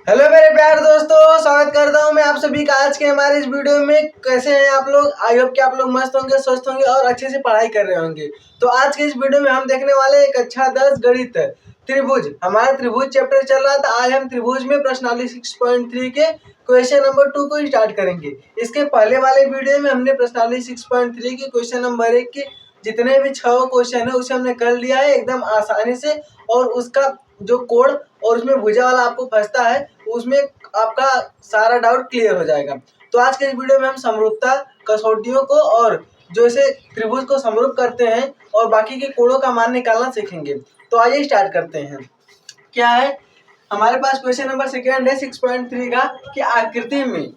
Hello मेरे प्यारे दोस्तों, स्वागत करता हूं मैं आप सभी का आज के हमारे इस वीडियो में। कैसे हैं आप लोग? आई होप कि आप लोग मस्त होंगे, स्वस्थ होंगे और अच्छे से पढ़ाई कर रहे होंगे। तो आज के इस वीडियो में हम देखने वाले एक कक्षा 10 गणित त्रिभुज। हमारा त्रिभुज चैप्टर चल रहा था। आज हम त्रिभुज में प्रश्नावली 6.3 के क्वेश्चन नंबर 2 को स्टार्ट करेंगे। इसके पहले वाले वीडियो में हमने प्रश्नावली 6.3 के क्वेश्चन नंबर 1 के जितने भी 6 क्वेश्चन है उसे हमने कर लिया है एकदम आसानी से। और उसका जो कोड और उसमें भुजा वाला आपको फंसता है उसमें आपका सारा डाउट क्लियर हो जाएगा। तो आज के इस वीडियो में हम समरूपता कसौटियों को और जो इसे त्रिभुज को समरूप करते हैं और बाकी के कोड़ों का मान निकालना सीखेंगे। तो आइए स्टार्ट करते हैं। क्या है हमारे पास क्वेश्चन नंबर सेकेंड है 6.3 का कि आकृति में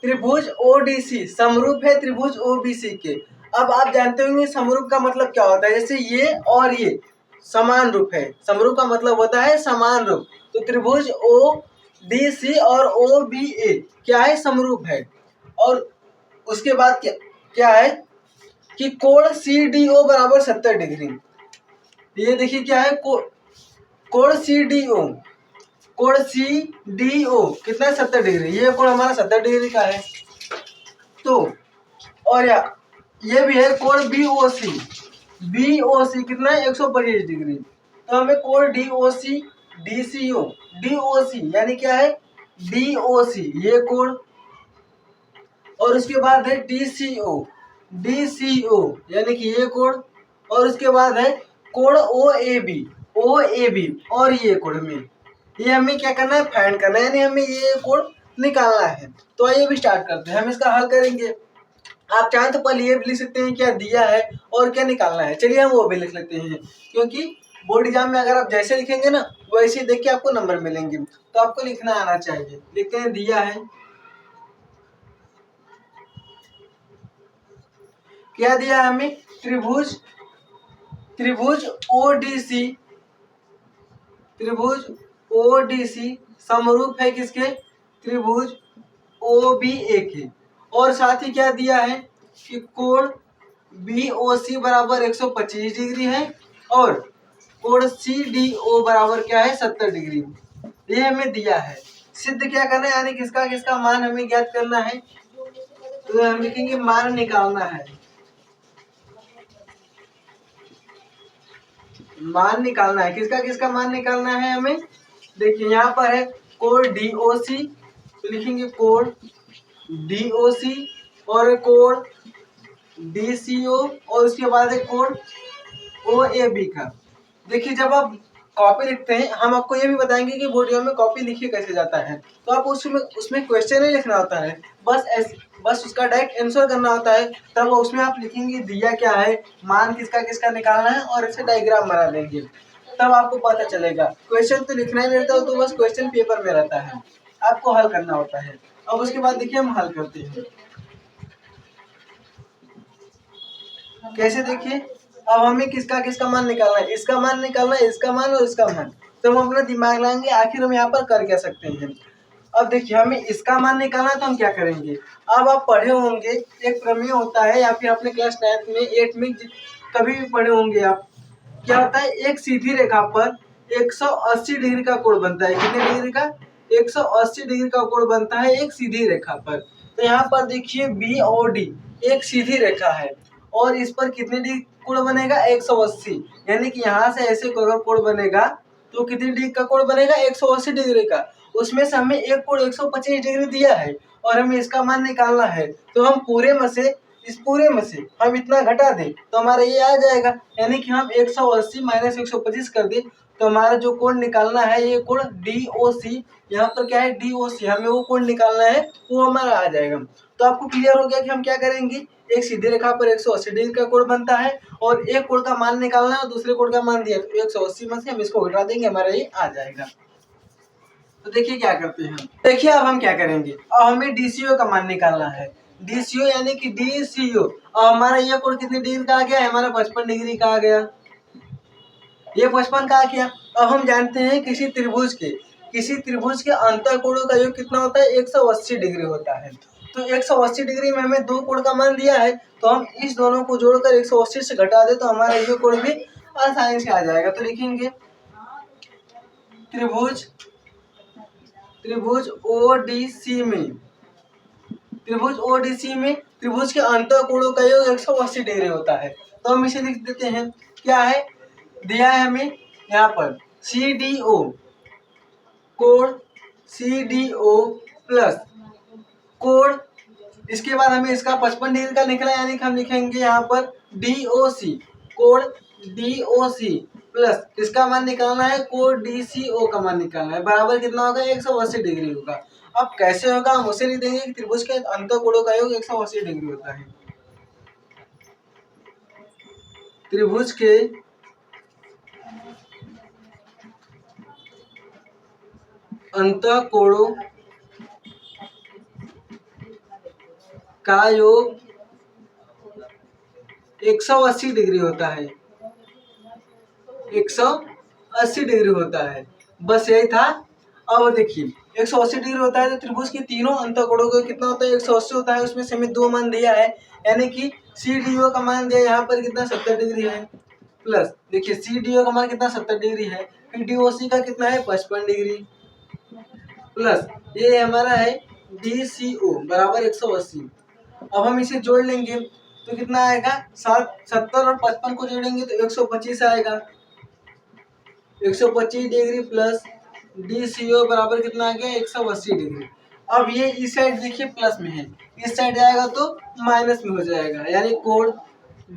त्रिभुज ओडीसी समरूप है त्रिभुज ओबीसी के। अब आप जानते होंगे समरूप का मतलब क्या होता है। जैसे ये और ये समान रूप है। समरूप का मतलब होता है समान रूप। तो त्रिभुज ओ डी सी और ओ बी ए क्या है? समरूप है। और उसके बाद क्या है कि कोण सी डी ओ बराबर 70 डिग्री। ये देखिए क्या है कोण सी डी ओ। कोण सी डी ओ कितना है? 70 डिग्री। ये कोण हमारा 70 डिग्री का है। तो और ये भी है कोण बी ओ सी। बी ओ सी कितना है? 125 डिग्री। तो हमें कोण D O C D C O D O C यानी क्या है? डी ओ सी ये कोण। और उसके बाद है डी सी ओ यानी कि ये कोण। और उसके बाद है कोण ओ ए बी और ये कोण में ये हमें क्या करना है? फाइंड करना है, यानी हमें ये कोण निकालना है। तो आइए भी स्टार्ट करते हैं। हम इसका हल करेंगे। आप चाहें तो पहले ये भी लिख सकते हैं क्या दिया है और क्या निकालना है। चलिए हम वो भी लिख लेते हैं, क्योंकि बोर्ड एग्जाम में अगर आप जैसे लिखेंगे ना वैसे ही देख के आपको नंबर मिलेंगे। तो आपको लिखना आना चाहिए। लिखते हैं दिया है। क्या दिया है हमें? त्रिभुज ओडीसी समरूप है किसके? त्रिभुज ओबीए के। और साथ ही क्या दिया है कि कोण बीओसी बराबर 125 डिग्री है और कोण सीडीओ बराबर क्या है? 70 डिग्री। ये हमें दिया है। सिद्ध क्या करना है, यानी किसका किसका मान हमें ज्ञात करना है। तो हम लिखेंगे मान निकालना है। मान निकालना है। किसका किसका मान निकालना है हमें? देखिए यहाँ पर है कोण डीओसी। तो लिखेंगे कोण डीओसी और कोण डीसीओ और उसके बाद है कोण ओएबी का। देखिए जब आप कॉपी लिखते हैं हम आपको ये भी बताएंगे कि बोर्ड एग्जाम में कॉपी लिखे कैसे जाता है। तो आप उसमें क्वेश्चन नहीं लिखना होता है, बस उसका डायरेक्ट आंसर करना होता है। तब उसमें आप लिखेंगे दिया क्या है, मान किसका किसका निकालना है और इसे डायग्राम बना देंगे। तब आपको पता चलेगा। क्वेश्चन तो लिखना ही नहीं रहता, तो बस क्वेश्चन पेपर में रहता है, आपको हल करना होता है। अब उसके बाद देखिए हम हल करते हैं कैसे। देखिए अब हमें किसका किसका मान निकालना है। इसका मान निकालना है, इसका मान और इसका मान। तो हम अपना दिमाग लगाएंगे आखिर हम यहाँ पर कर क्या सकते हैं। अब देखिए हमें इसका मान निकालना है तो हम क्या करेंगे। अब आप पढ़े होंगे एक प्रमेय होता है, या फिर अपने क्लास 9 में 8 में कभी भी पढ़े होंगे आप। क्या होता है? एक सीधी रेखा पर 180 डिग्री का कोण बनता है। कितने डिग्री का? 180 डिग्री का कोण बनता है एक सीधी रेखा पर। तो यहाँ पर देखिए बी और डी एक सीधी रेखा है और इस पर कितने डिग्री कोण बनेगा? 180। यानी कि यहाँ से ऐसे अगर कोण बनेगा तो कितनी डिग्री का कोण बनेगा? 180 डिग्री का। उसमें से हमें एक कोण 125 डिग्री दिया है और हमें इसका मान निकालना है। तो हम इस पूरे में से हम इतना घटा दें तो हमारा ये आ जाएगा। यानी कि हम 180 माइनस 125 कर दें तो हमारा जो कोण निकालना है ये कोण DOC। यहाँ पर क्या है? DOC। हमें वो कोण निकालना है, वो हमारा आ जाएगा। तो आपको क्लियर हो गया कि हम क्या करेंगे। एक सीधी रेखा पर 180 डिग्री का कोण बनता है और एक कोण का मान निकालना है और दूसरे कोण का मान दिया तो 180 में से हम इसको घटा देंगे, हमारा ये आ जाएगा। तो देखिए क्या करते हैं हम। देखिए अब हम क्या करेंगे। अब हमें DCO का मान निकालना है। DCO यानी कि DCO। अब हमारा ये कोण कितनी डिग्री का आ गया? हमारा 55 डिग्री का आ गया। ये 55 का आ गया। अब हम जानते हैं किसी त्रिभुज के अंतर कोणों का योग कितना होता है? 180 डिग्री होता है। तो 180 डिग्री में हमें दो कोण का मान दिया है, तो हम इस दोनों को जोड़कर 180 से घटा दे तो हमारा ये कोण भी आसानी से आ जाएगा। तो लिखेंगे त्रिभुज त्रिभुज ओडीसी में त्रिभुज के अंतःकोणों का योग 180 डिग्री होता है। तो हम इसे लिख देते हैं, क्या है दिया है हमें यहाँ पर CDO, कोण CDO प्लस कोण, इसके बाद हमें इसका 55 डिग्री का निकला, यानी कि हम लिखेंगे यहाँ पर DOC, कोण DOC प्लस इसका मान निकालना है, कोण DCO का मान निकालना है, बराबर कितना होगा 180 डिग्री होगा। अब कैसे होगा हम उसे लिख देंगे कि त्रिभुज के अंतःकोणों का योग 180 डिग्री होता है। त्रिभुज के अंतःकोणों का योग 180 डिग्री होता है, 180 डिग्री होता है, बस यही था। अब देखिए 180 डिग्री होता है तो त्रिभुज के तीनों अंतःकोणों का कितना होता है 180 होता है, उसमें से हमें दो मान दिया है, यानी कि CDO का मान दिया यहाँ पर कितना 70 डिग्री है, प्लस देखिए CDO का मान कितना 70 डिग्री है, फिर DOC का कितना है 55 डिग्री, प्लस ये हमारा है DCO बराबर 180। अब हम इसे जोड़ लेंगे तो कितना आएगा 70 और 55 को जोड़ेंगे तो 125 आएगा, 125 डिग्री प्लस DCO बराबर कितना आ गया 180 डिग्री। अब ये इस साइड देखिए प्लस में है, इस साइड जाएगा तो माइनस में हो जाएगा, यानी कोण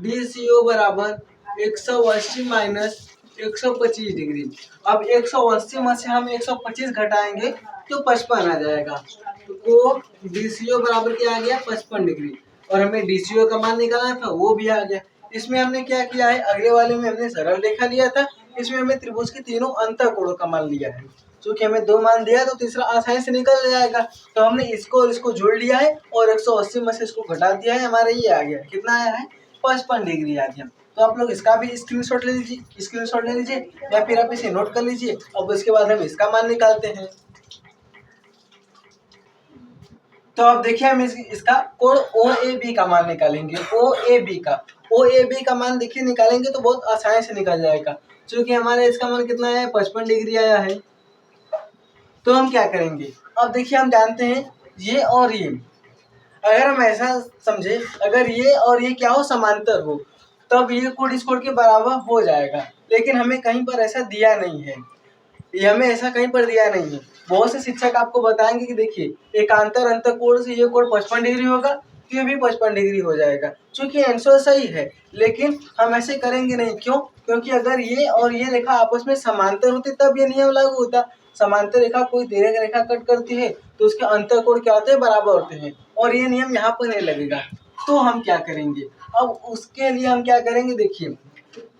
DCO बराबर 180 माइनस 125 डिग्री। अब 180 में से हम 125 घटाएंगे तो 55 आ जाएगा, तो कोण DCO बराबर क्या आ गया 55 डिग्री, और हमें DCO का मान निकालना था वो भी आ गया। इसमें हमने क्या किया है, अगले वाले में हमने सरल रेखा लिया था, इसमें हमें त्रिभुज के तीनों अंतःकोणों का मान लिया है, क्योंकि हमें दो मान दिया तो तीसरा आसानी से निकल जाएगा। तो हमने इसको और इसको जोड़ लिया है और 180 में से इसको घटा दिया है, हमारा ये आ गया, कितना आया है 55 डिग्री आ गया। तो आप लोग इसका भी स्क्रीनशॉट ले लीजिए या फिर आप इसे नोट कर लीजिए। अब उसके बाद हम इसका मान निकालते हैं। तो अब देखिए हम इसका कोण OAB का मान निकालेंगे, OAB का मान देखिए निकालेंगे तो बहुत आसानी से निकल जाएगा, क्योंकि हमारे इसका मान कितना है 55 डिग्री आया है। तो हम क्या करेंगे, अब देखिए हम जानते हैं ये और ये, अगर हम ऐसा समझे, अगर ये और ये क्या हो समांतर हो तब ये कोण इस कोण के बराबर हो जाएगा, लेकिन हमें कहीं पर ऐसा दिया नहीं है, ये हमें ऐसा कहीं पर दिया नहीं है। बहुत से शिक्षक आपको बताएंगे कि देखिए एकांतर अंतःकोण से ये कोण 55 डिग्री होगा तो ये भी 55 डिग्री हो जाएगा, क्योंकि आंसर सही है, लेकिन हम ऐसे करेंगे नहीं। क्यों? क्योंकि अगर ये और ये रेखा आपस में समांतर होती तब ये नियम लागू होता। समांतर रेखा कोई दीर्घ रेखा कट करती है तो उसके अंतःकोण क्या होते हैं बराबर होते हैं, और ये नियम यहाँ पर नहीं लगेगा। तो हम क्या करेंगे, अब उसके लिए हम क्या करेंगे, देखिए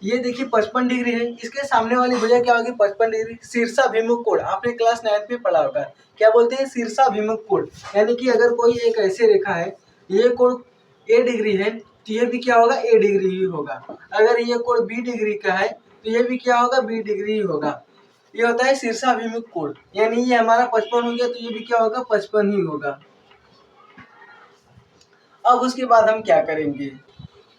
ये देखिए 55 डिग्री है, इसके सामने वाली भुजा क्या होगी 55 डिग्री, शीर्षाभिमुख कोण, आपने क्लास 9th में पढ़ा होगा, क्या बोलते हैं शीर्षाभिमुख कोण, यानी कि अगर कोई एक ऐसी रेखा है, ये कोण A डिग्री है तो ये भी क्या होगा A डिग्री ही होगा, अगर ये कोण B डिग्री का है तो ये भी क्या होगा B डिग्री ही होगा। ये होता है शीर्षाभिमुख कोण, यानी ये हमारा 55 हो गया तो ये भी क्या होगा 55 ही होगा। अब उसके बाद हम क्या करेंगे,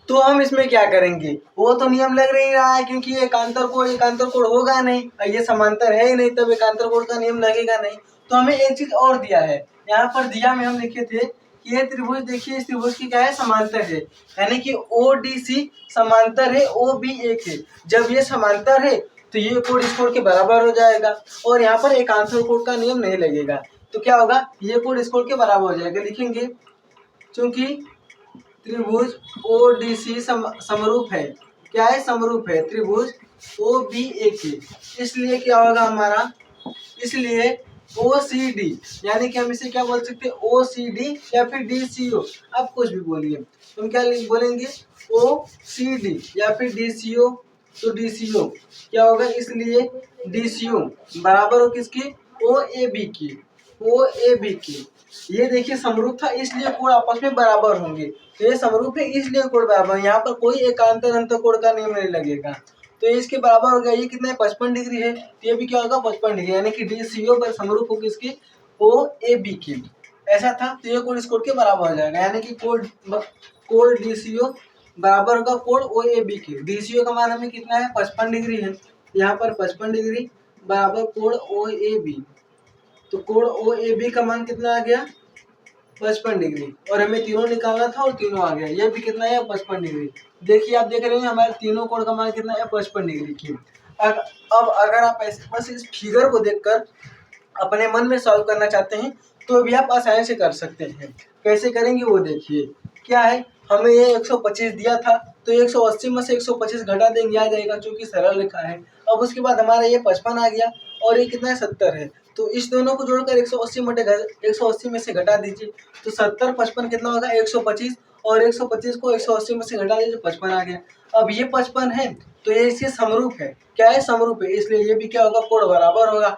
तो हम इसमें क्या करेंगे, वो तो नियम लग नहीं रहा है, क्योंकि ये एकांतर कोण होगा नहीं, ये समांतर है ही नहीं, तब एकांतर कोण का नियम लगेगा नहीं। तो हमें एक चीज और दिया है, यहाँ पर दिया में हम लिखे थे कि ये त्रिभुज देखिए, इस त्रिभुज की क्या है समांतर है, यानी कि ODC समांतर है, OB एक है। जब ये समांतर है तो ये कोण इस कोण के बराबर हो जाएगा, और यहाँ पर एकांतर कोण का नियम नहीं लगेगा, तो क्या होगा ये कोण इस कोण के बराबर हो जाएगा। लिखेंगे क्योंकि त्रिभुज ODC समरूप है, क्या है समरूप है, त्रिभुज OB एक है, इसलिए क्या होगा हमारा, इसलिए OCD, यानी कि हम इसे क्या बोल सकते हैं OCD या फिर DCO, आप कुछ भी बोलिए, हम क्या बोलेंगे OCD या फिर DCO, तो DCO क्या होगा, इसलिए DCO बराबर हो किसकी OAB की। ये देखिए समरूप था इसलिए कोण आपस में बराबर होंगे, तो ये समरूप है इसलिए कोण बराबर, यहाँ पर कोई एकांतर अंतःकोण का नियम नहीं लगेगा, तो ये इसके बराबर हो गया। ये कितना है 55 डिग्री है, तो ये भी क्या होगा 55 डिग्री, यानी कि DCO पर समरूप होगी इसकी OAB की, ऐसा था, तो ये कोण इस कोण के बराबर हो जाएगा, यानी कि कोण DCO बराबर होगा कोण OAB की। DCO का मान हमें कितना है 55 डिग्री है, यहाँ पर 55 डिग्री बराबर कोण OAB, तो कोण ओ ए बी का मान कितना आ गया 55 डिग्री, और हमें तीनों निकालना था और तीनों आ गया। ये भी कितना है 55 डिग्री। देखिए आप देख रहे हैं हमारे तीनों कोण का मान कितना है 55 डिग्री की। अब अगर आप ऐसे बस इस फिगर को देखकर अपने मन में सॉल्व करना चाहते हैं तो भी आप आसानी से कर सकते हैं। कैसे करेंगे वो देखिए। क्या है, हमें ये 125 दिया था तो 180 में से 125 घटा देंगे, आ जाएगा, क्योंकि सरल रेखा है। अब उसके बाद हमारा ये 55 आ गया और ये कितना है 70 है, तो इस दोनों को जोड़कर 180 में से घटा दीजिए, तो 70 55 कितना होगा 125, और 125 को 180 में से घटा दीजिए 55 आ गया। अब ये 55 है तो ये इसके समरूप है। क्या है, समरूप है, इसलिए ये भी क्या होगा कोण बराबर होगा।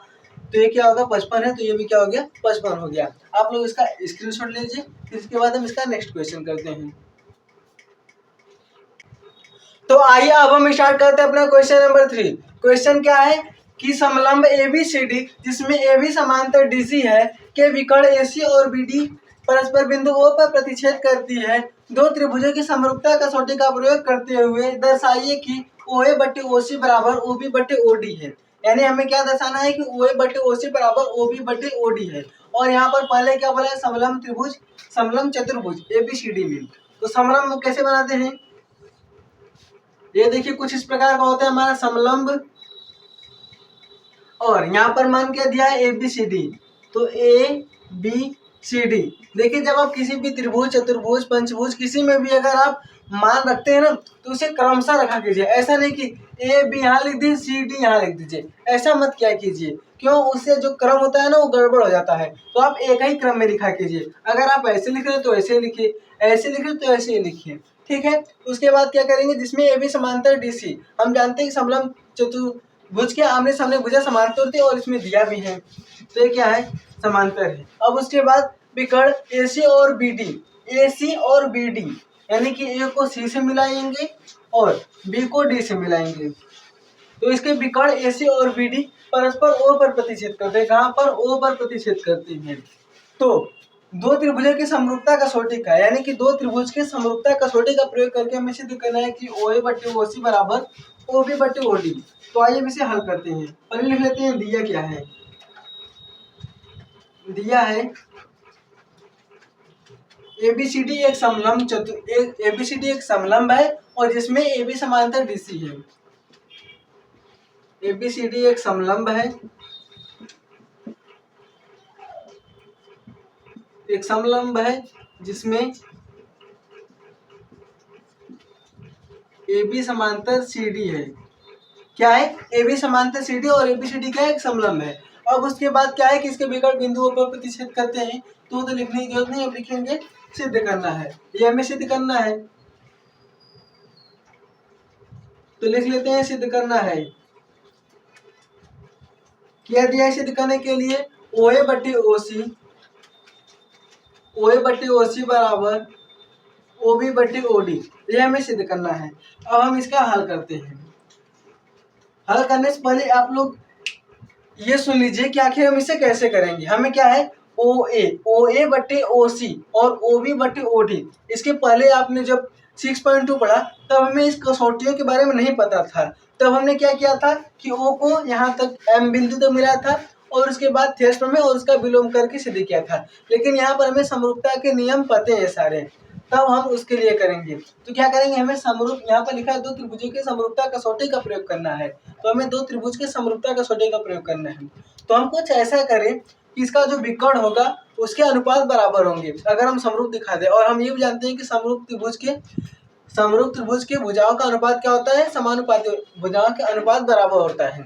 तो ये क्या होगा 55 है तो ये भी क्या हो गया 55 हो गया। आप लोग इसका स्क्रीनशॉट लीजिए, फिर इसके बाद हम इसका नेक्स्ट क्वेश्चन करते हैं। तो आइए अब हम स्टार्ट करते हैं अपना क्वेश्चन नंबर 3। क्वेश्चन क्या है कि समलंब ABCD जिसमें AB समांतर DC है के विकर्ण AC और BD परस्पर बिंदु O पर प्रतिच्छेद करती है। दो त्रिभुजों की समरूपता कसौटी का प्रयोग करते हुए दर्शाइए कि OA बटे OC बराबर OB बटे OD है। यानी हमें क्या दर्शाना है कि OA बटे OC बराबर OB बटे OD है। और यहाँ पर पहले क्या बोला है, समलंब त्रिभुज समलंब चतुर्भुज ABCD में। तो समलंब कैसे बनाते हैं, ये देखिए कुछ इस प्रकार का होता है हमारा समलंब, और यहाँ पर मान क्या दिया है ABCD, तो ABCD। देखिए जब आप किसी भी त्रिभुज चतुर्भुज पंचभुज किसी में भी अगर आप मान रखते हैं ना तो उसे क्रमशः रखा कीजिए। ऐसा नहीं कि AB यहाँ लिख दीजिए CD यहाँ लिख दीजिए, ऐसा मत क्या कीजिए, क्यों, उससे जो क्रम होता है ना वो गड़बड़ हो जाता है। तो आप एक ही क्रम में लिखा कीजिए। अगर आप ऐसे लिख रहे हो तो ऐसे लिखिए, ऐसे लिख रहे हो तो ऐसे ही लिखिए, ठीक है। उसके बाद क्या करेंगे, जिसमें AB समांतर DC, हम जानते हैं कि समलंब चतुर्भुज के आमने सामने भुजा समांतर होती है और इसमें दिया भी है, तो ये क्या है समांतर है। अब उसके बाद विकर्ण AC और BD, AC और BD यानी कि A को C से मिलाएंगे और B को D से मिलाएंगे, तो इसके विकर्ण AC और BD परस्पर O पर प्रतिच्छेद करते हैं। कहाँ पर, O पर प्रतिच्छेद करते हैं। तो दो त्रिभुजों की समरूपता कसौटी का, यानी कि दो त्रिभुज की समरूपता कसौटी का प्रयोग करके हमें सिद्ध करना है कि OA बटे OC बराबर OB बटे OD। तो आइए इसे हल करते हैं। पहले लिख लेते हैं दिया क्या है, दिया है ABCD एक समलंब ABCD एक समलंब है और जिसमें AB समांतर DC है। ABCD एक समलंब है, एक समलंब है जिसमें AB समांतर CD है। क्या है, AB समांतर CD और ABCD का एक समलंब है। अब उसके बाद क्या है कि इसके विकर्ण बिंदुओं पर प्रतिच्छेद करते हैं, तो लिखने की जरूरत नहीं, अब लिखेंगे सिद्ध करना है, ये हमें सिद्ध करना है, तो लिख लेते हैं सिद्ध करना है। क्या दिया है सिद्ध करने के लिए, OA बटे OC बराबर OB बटे OD, ये हमें सिद्ध करना है। अब हम इसका हल करते हैं। हल करने से पहले आप लोग ये सुन लीजिए कि आखिर हम इसे कैसे करेंगे। हमें क्या है OA बटे OC और OB बटे OD, इसके पहले आपने जब 6.2 पढ़ा तब हमें इस कसौटियों के बारे में नहीं पता था। तब हमने क्या किया था कि O को यहाँ तक M बिंदु तक मिला था और उसके बाद थेस्ट में और उसका विलोम करके सिद्ध किया था। लेकिन यहाँ पर हमें समरूपता के नियम पते हैं सारे, तब हम उसके लिए करेंगे। तो क्या करेंगे, हमें समरूप, यहाँ पर लिखा है दो त्रिभुजों की समरूपता कसौटी का प्रयोग करना है, तो हमें दो त्रिभुज के समरूपता कसौटी का प्रयोग करना है। तो हम कुछ ऐसा करें कि इसका जो विकर्ण होगा उसके अनुपात बराबर होंगे अगर हम समरूप दिखा दें। और हम ये भी जानते हैं कि समरूप त्रिभुज के भुजाओं का अनुपात क्या होता है, समानुपाती, भुजाओं के अनुपात बराबर होता है।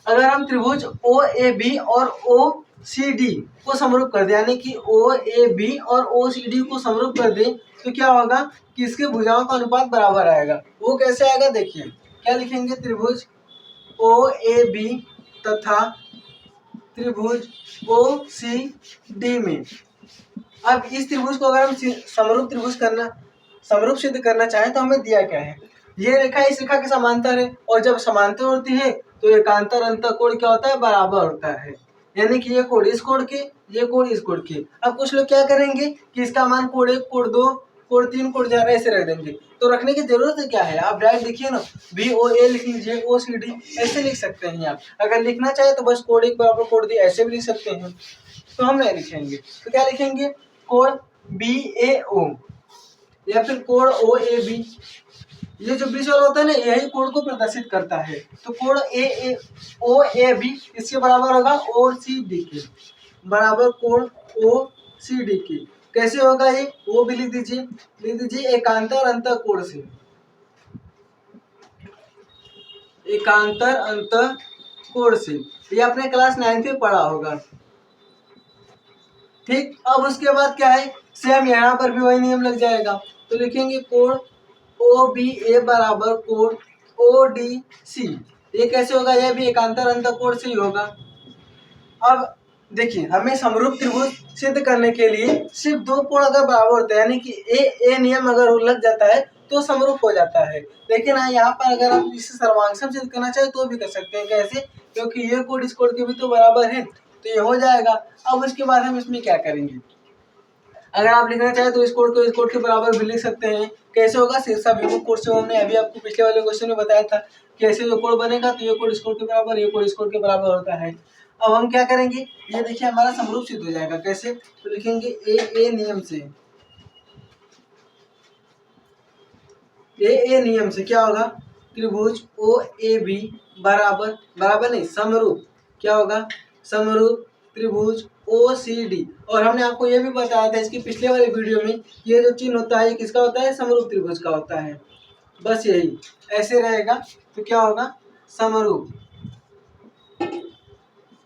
अगर हम त्रिभुज OAB और OCD को समरूप कर दें, यानी कि OAB और OCD को समरूप कर दें, तो क्या होगा कि इसके भुजाओं का अनुपात बराबर आएगा। वो कैसे आएगा, देखिए क्या लिखेंगे, त्रिभुज OAB तथा त्रिभुज OCD में। अब इस त्रिभुज को अगर हम समरूप सिद्ध करना चाहें तो हमें दिया क्या है, ये रेखा इस रेखा के समांतर है, और जब समांतर होती है तो एकांतर अंतःकोण क्या होता है, बराबर होता है। यानी कि ये कोण इस कोण के, ये कोण इस कोण के। अब कुछ लोग क्या करेंगे कि इसका मान कोण 1 कोण 2 कोड 3 कोड 4 ऐसे रख देंगे। तो रखने की जरूरत क्या है, आप डायरेक्ट देखिए ना, VOA लिख लीजिए, OCD ऐसे लिख सकते हैं आप। अगर लिखना चाहे तो बस कोड 1 बराबर कोड 2 ऐसे भी लिख सकते हैं, तो हम नहीं लिखेंगे। तो क्या लिखेंगे, कोड BAO या फिर कोड OAB। ये जो बीच वाला होता है ना, यही कोड को प्रदर्शित करता है। तो कोड OAB इसके बराबर होगा OCD के, बराबर कोड OCD के। कैसे होगा ये, वो भी लिख दीजिए एकांतर अंतर कोड से, एकांतर अंतर कोड से। ये आपने क्लास 9 में पढ़ा होगा। ठीक, अब उसके बाद क्या है, सेम यहाँ पर भी वही नियम लग जाएगा। तो लिखेंगे कोड OBA बराबर कोड ODC। ये कैसे होगा, यह भी एकांतर अंतर कोड से ही होगा। अब देखिए, हमें समरूप त्रिभुज सिद्ध करने के लिए सिर्फ दो कोण अगर बराबर होते हैं, यानी कि ए नियम अगर लग जाता है तो समरूप हो जाता है। लेकिन यहाँ पर अगर आप इसे सर्वांगसम सिद्ध करना चाहे तो भी कर सकते हैं। कैसे, क्योंकि ये कोड इस कोड के भी तो बराबर है, तो ये हो जाएगा। अब उसके बाद हम इसमें क्या करेंगे, अगर आप लिखना चाहें तो इस कोड को इस कोड के बराबर भी लिख सकते हैं। कैसे होगा, शीर्षाभिमुख कोड से हमने अभी आपको पिछले वाले क्वेश्चन में बताया था कि ऐसे जो कोड बनेगा तो ये कोड इस कोड के बराबर, ये कोड इस कोड के बराबर होता है। अब हम क्या करेंगे, ये देखिए हमारा समरूप सिद्ध हो जाएगा। कैसे, तो लिखेंगे ए नियम से, ए नियम से क्या होगा, त्रिभुज OAB बराबर नहीं, समरूप क्या होगा, समरूप त्रिभुज OCD। और हमने आपको ये भी बताया था इसकी पिछले वाले वीडियो में, ये जो चिन्ह होता है किसका होता है, समरूप त्रिभुज का होता है। बस यही ऐसे रहेगा तो क्या होगा, समरूप।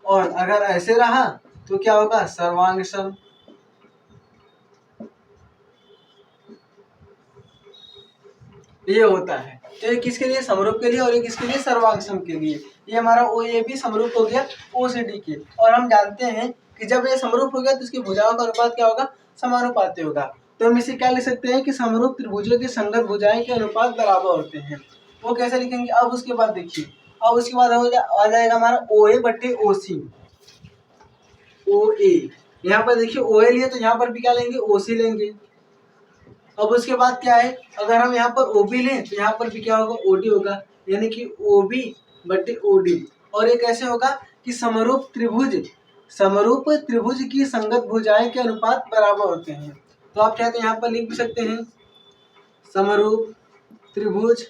और अगर ऐसे रहा तो क्या होगा, सर्वांगसम। ये होता है। तो ये किसके लिए, समरूप के लिए, और ये किसके लिए, सर्वांगसम के लिए। ये हमारा OAB समरूप हो गया OCD के। और हम जानते हैं कि जब ये समरूप हो गया तो इसकी भुजाओं का अनुपात क्या होगा, समानुपाती होगा। तो हम इसे क्या लिख सकते हैं कि समरूप त्रिभुजों की संगत भुजाएं के अनुपात बराबर होते हैं। वो कैसे लिखेंगे, अब उसके बाद देखिए, अब उसके बाद आ जाएगा हमारा OA/OC। OA यहाँ पर देखिए OA लिए तो यहाँ पर भी क्या लेंगे, OC लेंगे। अब उसके बाद क्या है, अगर हम यहाँ पर OB लें तो यहाँ पर भी क्या होगा, OD होगा, यानी कि OB/OD। और ये कैसे होगा कि समरूप त्रिभुज की संगत भुजाएं के अनुपात बराबर होते हैं। तो आप चाहे तो यहाँ पर लिख भी सकते हैं, समरूप त्रिभुज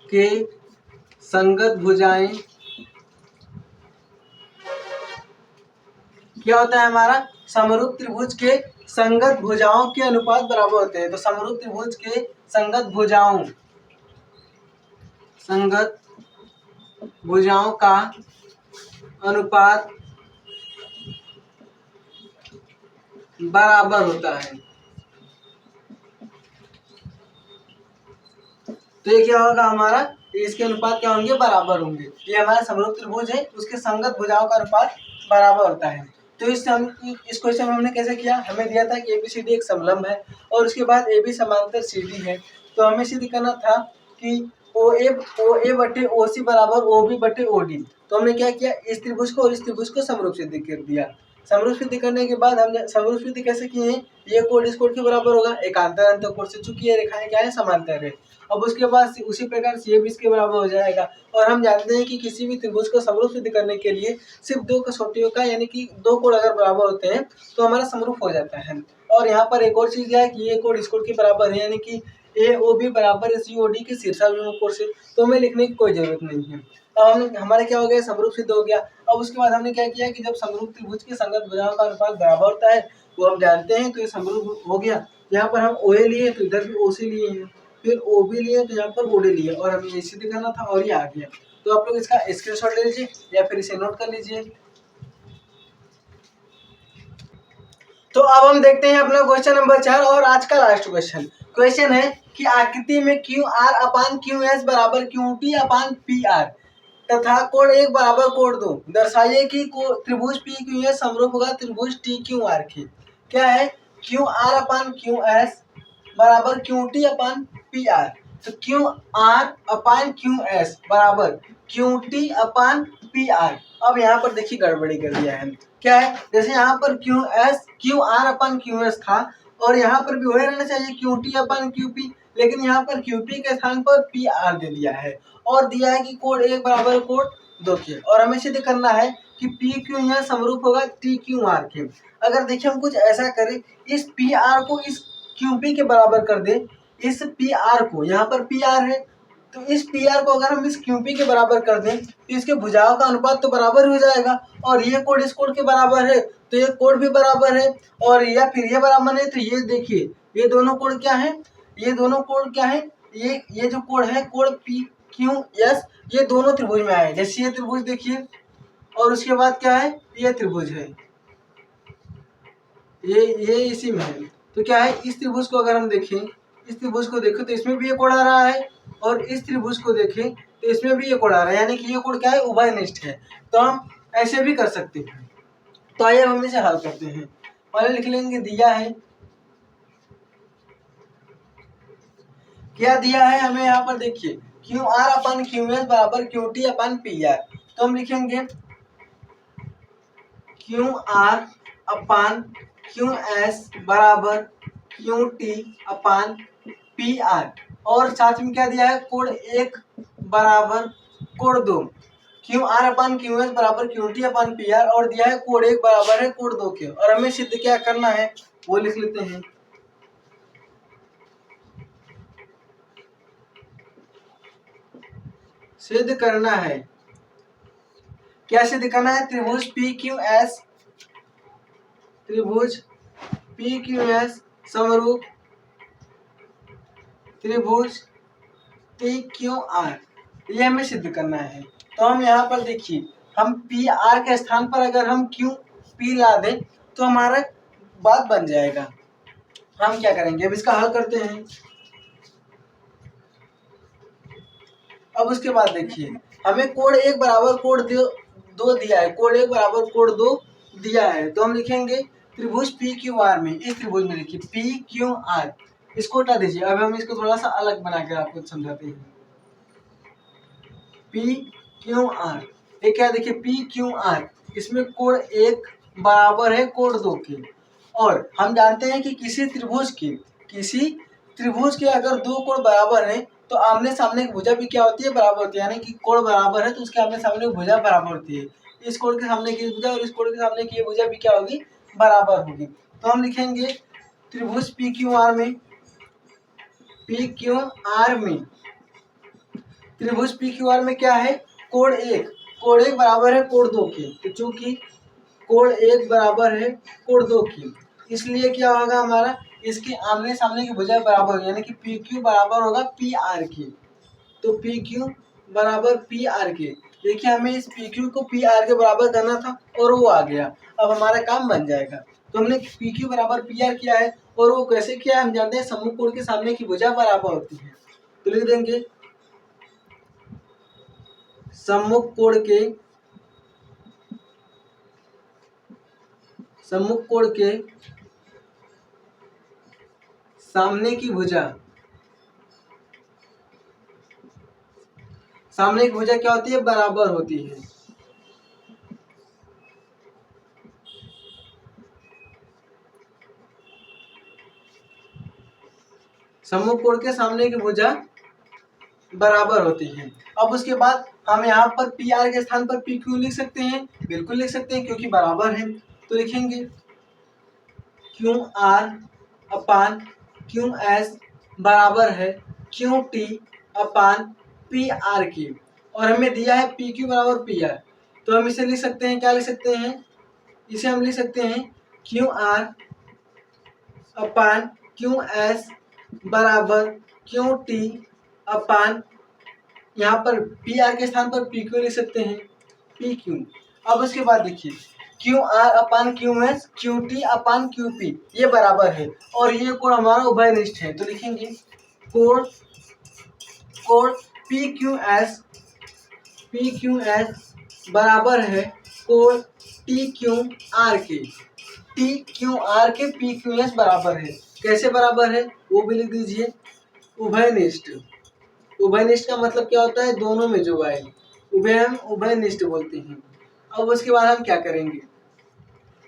के संगत भुजाएं क्या होता है हमारा, समरूप त्रिभुज के संगत भुजाओं के अनुपात बराबर होते हैं। तो समरूप त्रिभुज के संगत भुजाओं का अनुपात बराबर होता है। तो ये क्या होगा हमारा, इसके अनुपात क्या होंगे, बराबर होंगे। ये हमारा समरूप त्रिभुज है, उसके संगत भुजाओं का अनुपात बराबर होता है। तो इस क्वेश्चन में हमने कैसे किया, हमें दिया था कि ABCD एक समलंब है और उसके बाद AB समांतर CD है। तो हमें सिद्ध करना था कि OA/OC बराबर OB/OD। तो हमने क्या किया, इस त्रिभुज को और इस त्रिभुज को समरूप सिद्ध कर दिया। समरूप सिद्ध करने के बाद हमने समरूप सिद्ध कैसे किए हैं, ये कोड इस कोड के बराबर होगा, एकांतर अंतर कोड से, चूंकि ये रेखाएं क्या है, समांतर है। अब उसके बाद उसी प्रकार से ये भी इसके बराबर हो जाएगा। और हम जानते हैं कि किसी भी त्रिभुज को समरूप सिद्ध करने के लिए सिर्फ दो कसौटियों का, यानी कि दो कोण अगर बराबर होते हैं तो हमारा समरूप हो जाता है। और यहाँ पर एक और चीज है कि ये कोड इस कोड के बराबर है, यानी कि AOB बराबर है COD के शीर्षाभिमुख कोण से। तो हमें लिखने की कोई जरूरत नहीं है। अब हमारा क्या हो गया, समरूप सिद्ध हो गया। अब उसके बाद हमने क्या किया कि जब समरूप त्रिभुज के संगत भुजाओं का अनुपात बराबर होता है वो हम जानते हैं, तो ये समरूप हो गया। यहाँ पर हम OA लिए तो इधर भी OC लिए हैं, फिर OB लिए तो यहाँ पर OD लिए, और हमें ये सिद्ध करना था और ये आ गया। तो आप लोग इसका स्क्रीनशॉट ले लीजिए या फिर इसे नोट कर लीजिए। तो अब हम देखते हैं अपना क्वेश्चन नंबर 4 और आज का लास्ट क्वेश्चन है कि आकृति में QR/QS बराबर QT/PR तथा कोण 1 बराबर कोण 2 दर्शाइए कि त्रिभुज PQS समरूप होगा त्रिभुज TQR के। क्या है, QR/QS बराबर QT/PR। तो QR/QS बराबर QT/PR। अब यहाँ पर देखिए गड़बड़ी कर दिया है। क्या है, जैसे यहाँ पर Q R upon Q S था और यहाँ पर भी वही रहना चाहिए Q T upon Q P, लेकिन यहाँ पर क्यू पी के स्थान पर पी आर दे दिया है और दिया है कि कोड 1 बराबर कोड 2 के, और हमें सिद्ध करना है कि पी क्यू यहाँ समरूप होगा टी क्यू आर के। अगर देखिए हम कुछ ऐसा करें, इस पी आर को इस क्यू पी के बराबर कर दे, इस पी आर को, यहाँ पर पी आर है तो इस पी आर को अगर हम इस क्यू पी के बराबर कर दें तो इसके भुजाओं का अनुपात तो बराबर हो जाएगा, और ये कोड इस कोड के बराबर है तो ये कोड भी बराबर है, और या फिर ये बराबर है तो ये देखिए ये दोनों कोड क्या है, ये दोनों कोड क्या है, ये जो कोड है कोड पी क्यू एस, ये दोनों त्रिभुज में आए। जैसे ये त्रिभुज देखिए और उसके बाद क्या है, ये त्रिभुज है, ये इसी में है। तो क्या है, इस त्रिभुज को अगर हम देखें, इस त्रिभुज को देखें तो इसमें भी ये कोड आ रहा है, और इस त्रिभुज को देखें तो इसमें भी ये कोड आ रहा है, यानी कि ये कोड क्या है, उभयनिष्ठ है। तो हम ऐसे भी कर सकते हैं। तो आइए हम इसे हल करते हैं। पहले लिख लेंगे, दिया है, क्या दिया है हमें यहाँ पर देखिए Q R upon Q S बराबर क्यू टी अपन पी आर। तो हम लिखेंगे Q R upon Q S बराबर क्यू टी अपन पी आर, और साथ में क्या दिया है, कोड 1 बराबर code 2, Q R upon Q S बराबर क्यू टी अपन पी आर, और दिया है कोड 1 बराबर है कोड 2 के। और हमें सिद्ध क्या करना है वो लिख लेते हैं। सिद्ध करना है, क्या सिद्ध करना है, त्रिभुज पी क्यू एस, त्रिभुज पी क्यू एस समरूप त्रिभुज पी क्यू आर, ये हमें सिद्ध करना है। तो हम यहाँ पर देखिए, हम पी आर के स्थान पर अगर हम क्यू पी ला दें तो हमारा बात बन जाएगा। हम क्या करेंगे, अब इसका हल करते हैं। अब उसके बाद देखिए हमें कोड 1 बराबर कोड 2 दिया है, कोड 1 बराबर कोड 2 दिया है। तो हम लिखेंगे त्रिभुज पी क्यू आर में, इस त्रिभुज में लिखिए पी क्यू आर, इसको हटा दीजिए। अब हम इसको थोड़ा सा अलग बनाकर आपको समझाते हैं। पी क्यू आर, ये क्या, देखिए पी क्यू आर, इसमें कोड 1 बराबर है कोड 2 के, और हम जानते हैं कि किसी त्रिभुज के अगर 2 कोण बराबर हैं तो आमने सामने की भुजा भी क्या होती है, बराबर होती है। यानी कि कोण बराबर है तो उसके आमने सामने की भुजा बराबर होती है। इस कोण के सामने की भुजा और इस कोण के सामने की भुजा भी क्या होगी, बराबर होगी। तो हम लिखेंगे त्रिभुज पी क्यू आर में, पी क्यू आर में, त्रिभुज पी क्यू आर में क्या है, कोण 1 बराबर है कोण 2 के। तो चूंकि कोण 1 बराबर है कोण 2 की, इसलिए क्या होगा हमारा, इसके आमने सामने की भुजा बराबर होगी, यानी कि पी क्यू बराबर होगा पी आर के। तो पी क्यू बराबर पी आर के, देखिए हमें इस पी क्यू को पी आर के बराबर करना था और वो आ गया। अब हमारा काम बन जाएगा। तो हमने पी क्यू बराबर पी आर किया है, और वो कैसे किया है हम जानते हैं, सम्मुख कोण के सामने की भुजा बराबर होती है। तो लिख देंगे सम्मुख कोण के सामने की भुजा, सामने की भुजा क्या होती है, बराबर होती है। सम्मुख कोण के सामने की भुजा बराबर होती है। अब उसके बाद हम यहाँ पर पी आर के स्थान पर पी क्यू लिख सकते हैं, बिल्कुल लिख सकते हैं क्योंकि बराबर है। तो लिखेंगे Q R upon Q S बराबर है Q T upon P R की, और हमें दिया है पी क्यू बराबर पी आर। तो हम इसे लिख सकते हैं, क्या लिख सकते हैं, इसे हम लिख सकते हैं Q R upon Q S बराबर क्यू टी अपान, यहाँ पर पी आर के स्थान पर पी क्यू लिख सकते हैं, पी क्यू। अब उसके बाद देखिए Q R upon Q S Q T upon Q P, ये बराबर है और ये कोण हमारा उभयनिष्ठ है। तो लिखेंगे कोण पी क्यू एस बराबर है कोण टी क्यू आर के, टी क्यू आर के पी क्यू एस बराबर है। कैसे बराबर है वो भी लिख दीजिए, उभयनिष्ठ। उभयनिष्ठ का मतलब क्या होता है, दोनों में जो आए, उभयनिष्ठ बोलते हैं। अब उसके बाद हम क्या करेंगे,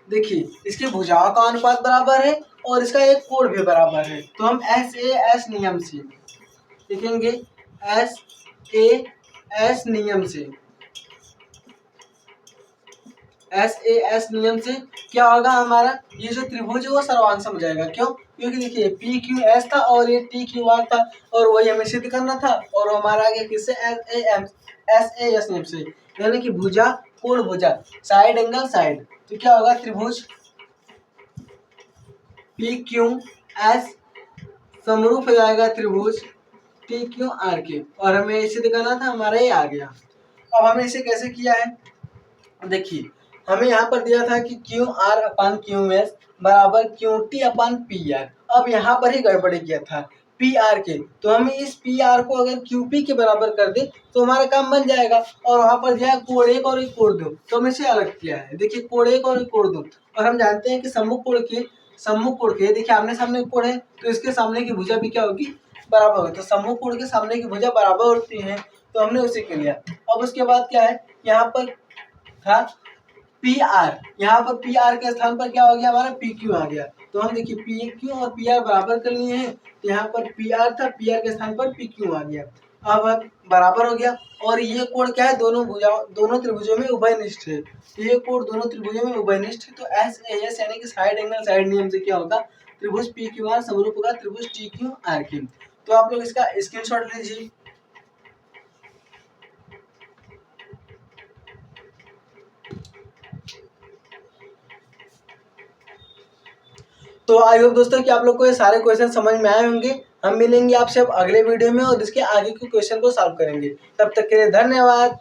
देखिए इसकी भुजाओं का अनुपात बराबर है और इसका एक कोण भी बराबर है, तो हम SAS नियम से लिखेंगे, SAS नियम से, SAS नियम से क्या होगा, हमारा ये जो त्रिभुज है वो सर्वांश हो जाएगा। क्यों? क्योंकि देखिए PQS था और ये TQR था और वही हमें सिद्ध करना था, और हमारा आगे किससे, SAS नियम से, यानी कि भुजा कोण भुजा, साइड एंगल साइड, तो क्या होगा, त्रिभुज PQS समरूप हो जाएगा त्रिभुज TQR के, और हमें इसे दिखाना था, हमारा ये आ गया। अब हमने इसे कैसे किया है, देखिए हमें यहाँ पर दिया था कि QR अपान QS बराबर QT अपान PR। अब यहाँ पर ही गड़बड़ी किया था PR के, तो हमें इस PR को अगर QP के बराबर कर दे तो हमारा काम बन जाएगा, और वहाँ पर दिया कोण 1 और एक कोण 2, तो हम इसे अलग किया है। देखिए कोण 1 और कोण 2, और हम जानते हैं कि सम्मुख कोण के देखिए आमने सामने कोण है तो इसके सामने की भुजा भी क्या होगी, बराबर होगी, तो सम्मुख कोण के सामने की भुजा बराबर होती है, तो हमने उसे कर लिया। अब उसके बाद क्या है, यहाँ पर था PR, यहाँ पर PR के स्थान पर क्या हो गया, हमारा PQ आ गया, तो हम देखिए PQ और PR बराबर कर लिए हैं, तो यहाँ पर PR था, PR के स्थान पर PQ आ गया। अब बराबर हो गया, और ये कोण क्या है, दोनों त्रिभुजों में उभयनिष्ठ है, ये कोण दोनों त्रिभुजों में उभयनिष्ठ है, तो SAS यानी कि साइड एंगल साइड नियम से क्या होगा, त्रिभुज PQR समरूप होगा त्रिभुज TQR के। तो आप लोग इसका स्क्रीनशॉट लीजिए। तो आई होप दोस्तों कि आप लोग को ये सारे क्वेश्चन समझ में आए होंगे। हम मिलेंगे आपसे अब अगले वीडियो में और इसके आगे के क्वेश्चन को सॉल्व करेंगे। तब तक के लिए धन्यवाद।